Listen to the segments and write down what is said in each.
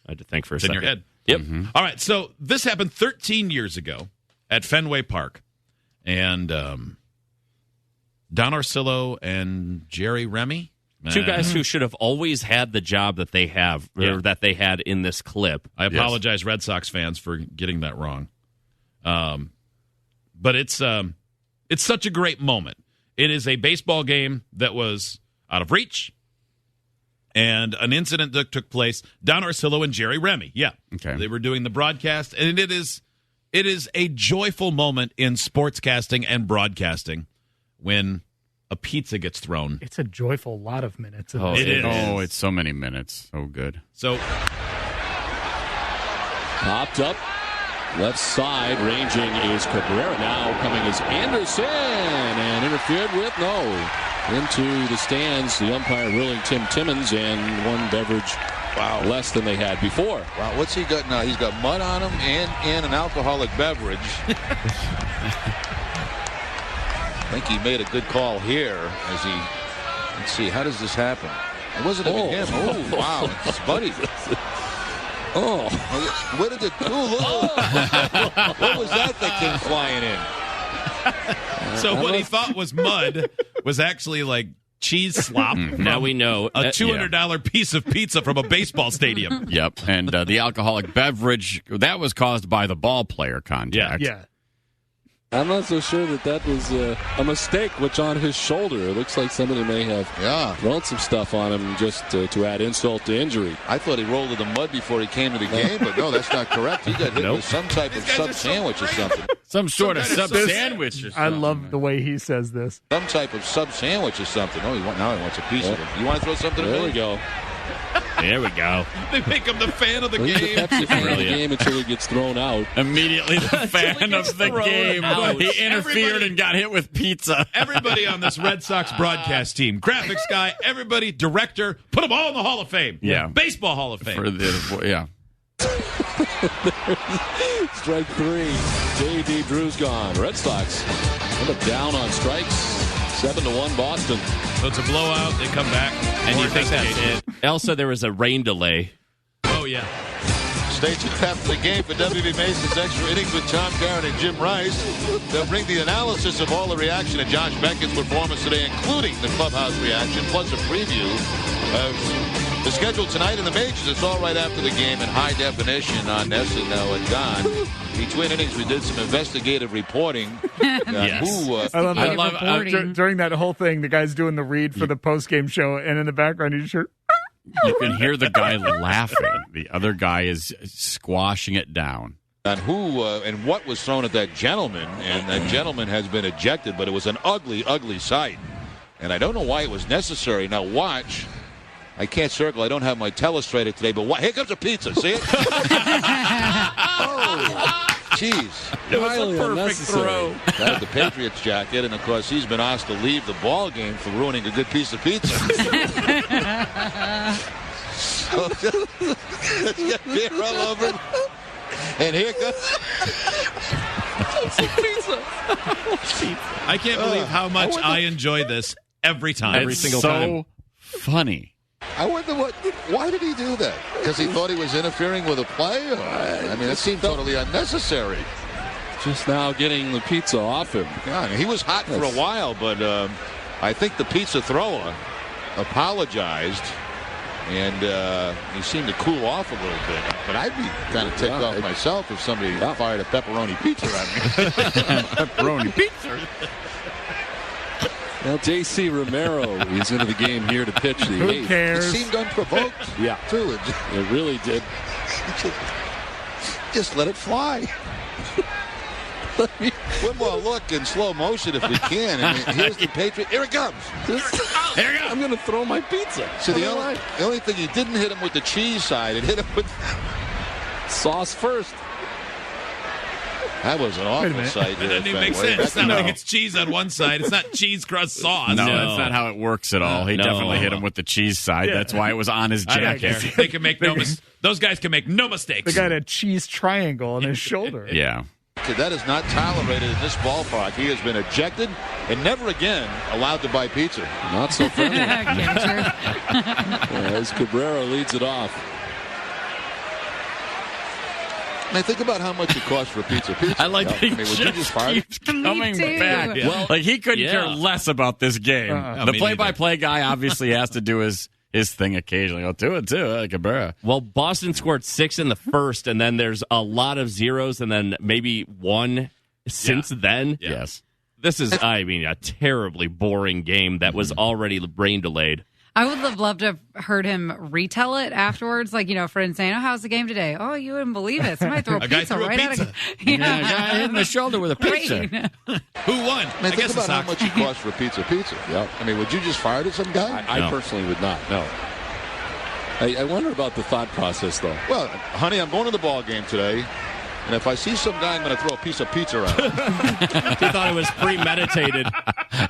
I had to think for a It's second. in your head. Yep. Mm-hmm. All right, so this happened 13 years ago at Fenway Park. And Don Orsillo and Jerry Remy. Two guys who should have always had the job that they have, or that they had in this clip. I apologize, Red Sox fans, for getting that wrong. But it's such a great moment. It is a baseball game that was out of reach, and an incident that took place. Don Orsillo and Jerry Remy, Okay. They were doing the broadcast, and it is a joyful moment in sportscasting and broadcasting when a pizza gets thrown. It's a joyful lot of minutes. Oh, It is. Oh, it's so many minutes. So good. So Popped up. Left side, ranging is Cabrera. Now coming is Anderson, and interfered with, no. Into the stands, the umpire ruling Tim Timmons, and one beverage less than they had before. Wow, what's he got now? He's got mud on him and an alcoholic beverage. I think he made a good call here as he, let's see, how does this happen? It wasn't even him. Oh, wow, it's Buddy. Oh. Where did it go? What was that came flying in? So what he thought was mud was actually like cheese slop. Now we know. A $200 piece of pizza from a baseball stadium. Yep. And the alcoholic beverage, that was caused by the ball player contact. Yeah. I'm not so sure that was a mistake, which on his shoulder. It looks like somebody may have thrown some stuff on him just to add insult to injury. I thought he rolled in the mud before he came to the game, but no, that's not correct. He got hit with some type of sub sandwich or something. Some sort of sub sandwich or something. I love the way he says this. Some type of sub sandwich or something. Oh, now he wants a piece of it. You want to throw something? There we go. There we go. They make him the fan of the He's game. the Pepsi fan of the game until he gets thrown out. Immediately the fan of the game. out. He interfered and got hit with pizza. Everybody on this Red Sox broadcast team, graphics guy, everybody, director, put them all in the Hall of Fame. Yeah. Baseball Hall of Fame. Strike three. J.D. Drew's gone. Red Sox end up down on strikes. 7-1 Boston. So it's a blowout. They come back. And you think that's it. Also, there was a rain delay. Oh, yeah. Stay tuned after the game for WB Mason's Extra Innings with Tom Garrett and Jim Rice. They'll bring the analysis of all the reaction to Josh Beckett's performance today, including the clubhouse reaction, plus a preview of the schedule tonight in the majors. It's all right after the game in high definition on SNL and Don. Between innings, we did some investigative reporting. I love during that whole thing, the guy's doing the read for the post-game show, and in the background, he's sure. You can hear the guy laughing. The other guy is squashing it down. On who and what was thrown at that gentleman, and that gentleman has been ejected, but it was an ugly, ugly sight. And I don't know why it was necessary. Now watch. I can't circle. I don't have my telestrator today, but here comes a pizza. See it? Oh, jeez. It was a perfect throw. That was the Patriots jacket, and of course he's been asked to leave the ball game for ruining a good piece of pizza. So, let's get beer all over it. And here comes Pizza. I can't believe how much I enjoy this every time. Every single so time. Funny. I wonder why did he do that? Because he thought he was interfering with a play? Or, I mean, it seemed totally unnecessary. Just now getting the pizza off him. Yeah, I mean, he was hot for a while, but I think the pizza thrower apologized, and he seemed to cool off a little bit. But I'd be kind of ticked off myself if somebody fired a pepperoni pizza at me. Pepperoni pizza. Now J.C. Romero is into the game here to pitch the Who eighth. It cares? seemed unprovoked. Yeah, too. it really did. Just let it fly. One more look in slow motion if we can. I mean, here's the Patriot. Here it comes. I'm going to throw my pizza. So the only thing he didn't hit him with the cheese side. It hit him with Sauce first. That was an awful sight. It doesn't even make sense. It's not like it's cheese on one side. It's not cheese crust sauce. No, that's not how it works at all. He definitely hit him with the cheese side. Yeah. That's why it was on his I don't care. jacket. They can make those guys can make no mistakes. The guy had a cheese triangle on his shoulder. Yeah. That is not tolerated in this ballpark. He has been ejected and never again allowed to buy pizza. Not so friendly. As Cabrera leads it off. I mean, think about how much it costs for a pizza. I like that he would you just fire keeps coming back. Yeah. Well, like he couldn't care less about this game. The play-by-play guy obviously has to do his thing occasionally. I'll do it too, Cabrera. Well, Boston scored 6 in the first, and then there's a lot of zeros, and then maybe 1 since then. Yeah. Yes. This is, a terribly boring game that was already rain delayed. I would have loved to have heard him retell it afterwards. Like, friends saying, how's the game today? Oh, you wouldn't believe it. Somebody threw a pizza right out of a guy hit in the shoulder with a pizza. Who won? I mean, think about how much it costs for a pizza. Yep. I mean, would you just fire some guy? I personally would not, no. I wonder about the thought process, though. Well, honey, I'm going to the ball game today. And if I see some guy, I'm going to throw a piece of pizza around. He thought it was premeditated.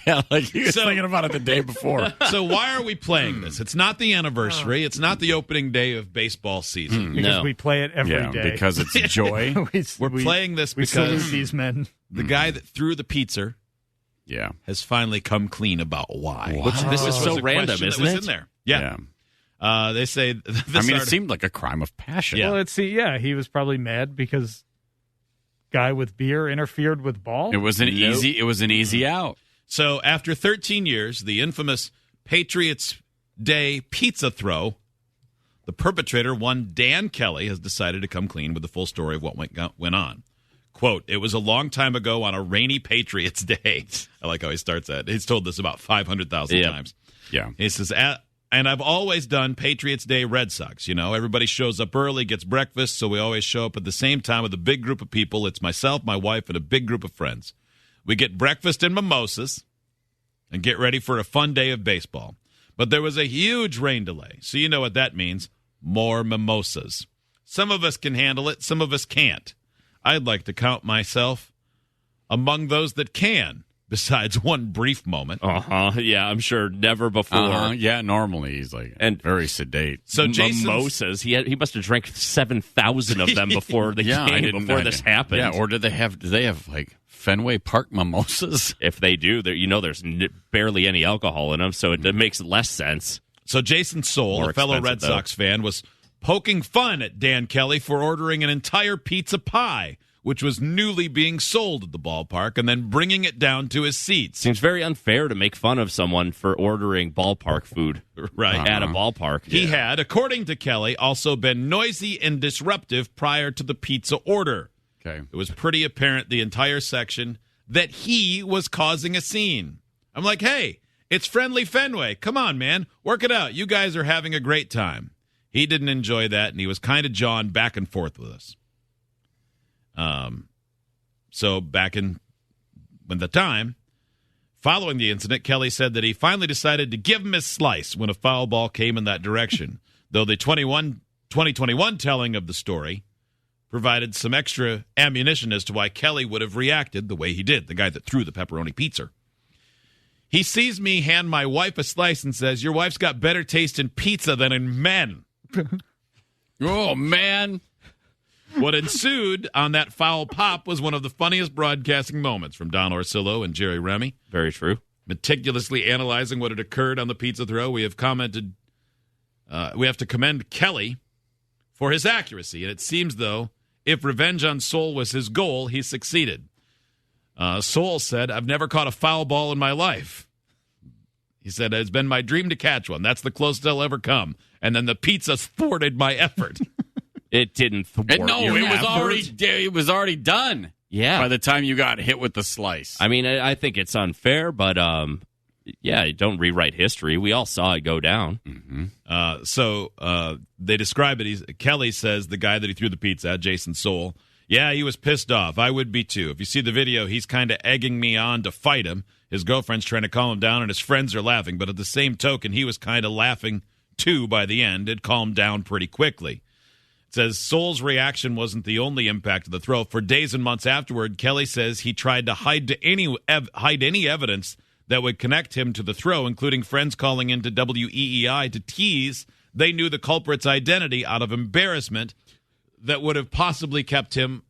Yeah, like he was thinking about it the day before. So why are we playing this? It's not the anniversary. It's not the opening day of baseball season. Because we play it every day. Because it's joy. We're playing this we salute because these men. The guy that threw the pizza has finally come clean about why. Which this is so random, isn't it? In there. Yeah. They say it seemed like a crime of passion. Yeah. Well, he was probably mad because guy with beer interfered with ball. It was an easy out. So after 13 years, the infamous Patriots Day pizza throw, the perpetrator, one Dan Kelly, has decided to come clean with the full story of what went on. Quote, "It was a long time ago on a rainy Patriots Day." I like how he starts that. He's told this about 500,000 times. Yeah. He says, "And I've always done Patriots Day Red Sox. Everybody shows up early, gets breakfast, so we always show up at the same time with a big group of people. It's myself, my wife, and a big group of friends. We get breakfast and mimosas and get ready for a fun day of baseball. But there was a huge rain delay, so you know what that means. More mimosas. Some of us can handle it, some of us can't. I'd like to count myself among those that can. Besides one brief moment. Yeah, I'm sure never before. Yeah, normally he's very sedate. So mimosas. He must have drank 7,000 of them before the game, before this happened. Yeah, or do they have like Fenway Park mimosas? If they do, there's barely any alcohol in them, so it makes less sense. So Jason Soul, a fellow Red Sox fan, was poking fun at Dan Kelly for ordering an entire pizza pie, which was newly being sold at the ballpark, and then bringing it down to his seats. Seems very unfair to make fun of someone for ordering ballpark food at a ballpark. He had, according to Kelly, also been noisy and disruptive prior to the pizza order. Okay. It was pretty apparent the entire section that he was causing a scene. I'm like, hey, it's friendly Fenway. Come on, man. Work it out. You guys are having a great time. He didn't enjoy that, and he was kind of jawing back and forth with us. So back in the time, following the incident, Kelly said that he finally decided to give him his slice when a foul ball came in that direction, though the 2021 telling of the story provided some extra ammunition as to why Kelly would have reacted the way he did, the guy that threw the pepperoni pizza. He sees me hand my wife a slice and says, "Your wife's got better taste in pizza than in men." Oh, man. What ensued on that foul pop was one of the funniest broadcasting moments from Don Orsillo and Jerry Remy. Very true. Meticulously analyzing what had occurred on the pizza throw, we have commented, we have to commend Kelly for his accuracy. And it seems, though, if revenge on Soul was his goal, he succeeded. Soul said, "I've never caught a foul ball in my life." He said, "It's been my dream to catch one. That's the closest I'll ever come. And then the pizza thwarted my effort." It didn't thwart your effort. It was already done. Yeah. By the time you got hit with the slice. I mean, I think it's unfair, but don't rewrite history. We all saw it go down. Mm-hmm. So they describe it. Kelly says the guy that he threw the pizza at, Jason Soul, yeah, he was pissed off. I would be too. If you see the video, he's kind of egging me on to fight him. His girlfriend's trying to calm him down, and his friends are laughing. But at the same token, he was kind of laughing too by the end. It calmed down pretty quickly. It says Soul's reaction wasn't the only impact of the throw. For days and months afterward, Kelly says he tried to hide any evidence that would connect him to the throw, including friends calling into WEEI to tease they knew the culprit's identity out of embarrassment that would have possibly kept him.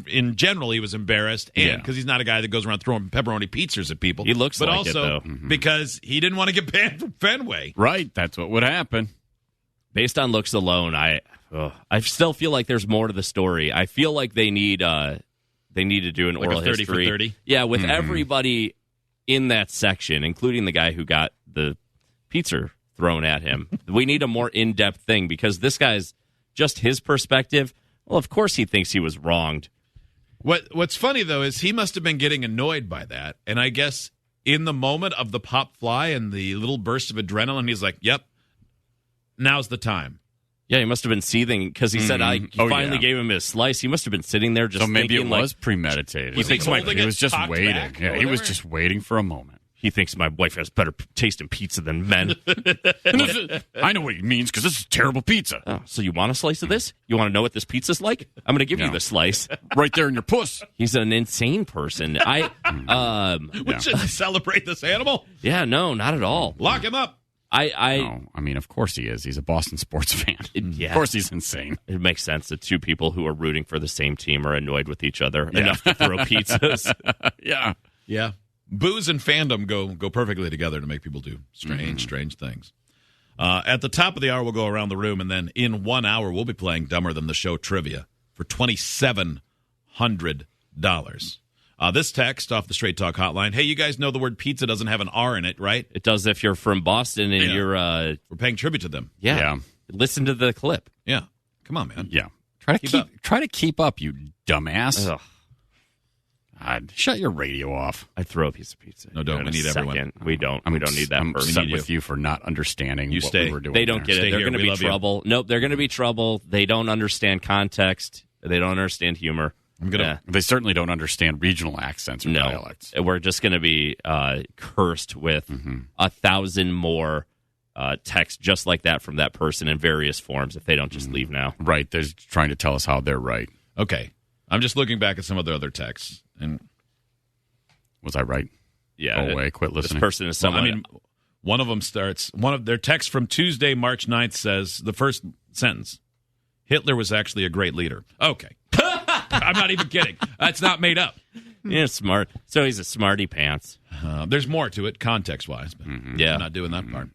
In general, he was embarrassed, and because he's not a guy that goes around throwing pepperoni pizzas at people. He looks but like also it, though. Because he didn't want to get banned from Fenway. Right, that's what would happen. Based on looks alone, I still feel like there's more to the story. I feel like they need to do an oral 30 history. for 30? Yeah, with everybody in that section, including the guy who got the pizza thrown at him. We need a more in-depth thing because this guy's just his perspective. Well, of course he thinks he was wronged. What's funny, though, is he must have been getting annoyed by that. And I guess in the moment of the pop fly and the little burst of adrenaline, he's like, yep, now's the time. Yeah, he must have been seething because he said he finally gave him his slice. He must have been sitting there just thinking. So maybe it was premeditated. He thinks he was just waiting. Yeah, he was just waiting for a moment. He thinks my wife has better taste in pizza than men. I know what he means because this is terrible pizza. Oh, so you want a slice of this? You want to know what this pizza's like? I'm going to give you the slice. Right there in your puss. He's an insane person. We shouldn't celebrate this animal. Yeah, no, not at all. Lock him up. I mean, of course he is. He's a Boston sports fan. Of course he's insane. It makes sense that two people who are rooting for the same team are annoyed with each other enough to throw pizzas. Yeah. Booze and fandom go perfectly together to make people do strange things. At the top of the hour, we'll go around the room, and then in 1 hour, we'll be playing Dumber Than the Show trivia for $2,700. This text off the Straight Talk hotline. Hey, you guys know the word pizza doesn't have an R in it, right? It does if you're from Boston and you're... We're paying tribute to them. Yeah. Listen to the clip. Yeah. Come on, man. Yeah. Try to keep up, you dumbass. Ugh. God, shut your radio off. I'd throw a piece of pizza. No, don't. We need everyone. We don't. We don't need that I'm person. upset with you for not understanding what we were doing. They don't get it. They're going to be trouble. Nope, they're going to be trouble. They don't understand context. They don't understand humor. They certainly don't understand regional accents or dialects. We're just going to be cursed with 1,000 more texts just like that from that person in various forms if they don't just leave now. Right. They're trying to tell us how they're right. Okay. I'm just looking back at some of the other texts. And was I right? Yeah. Go away. Quit listening. This person is someone. One of them starts. One of their texts from Tuesday, March 9th says the first sentence: Hitler was actually a great leader. Okay. I'm not even kidding. That's not made up. Yeah, smart. So he's a smarty pants. There's more to it, context-wise. But I'm not doing that part.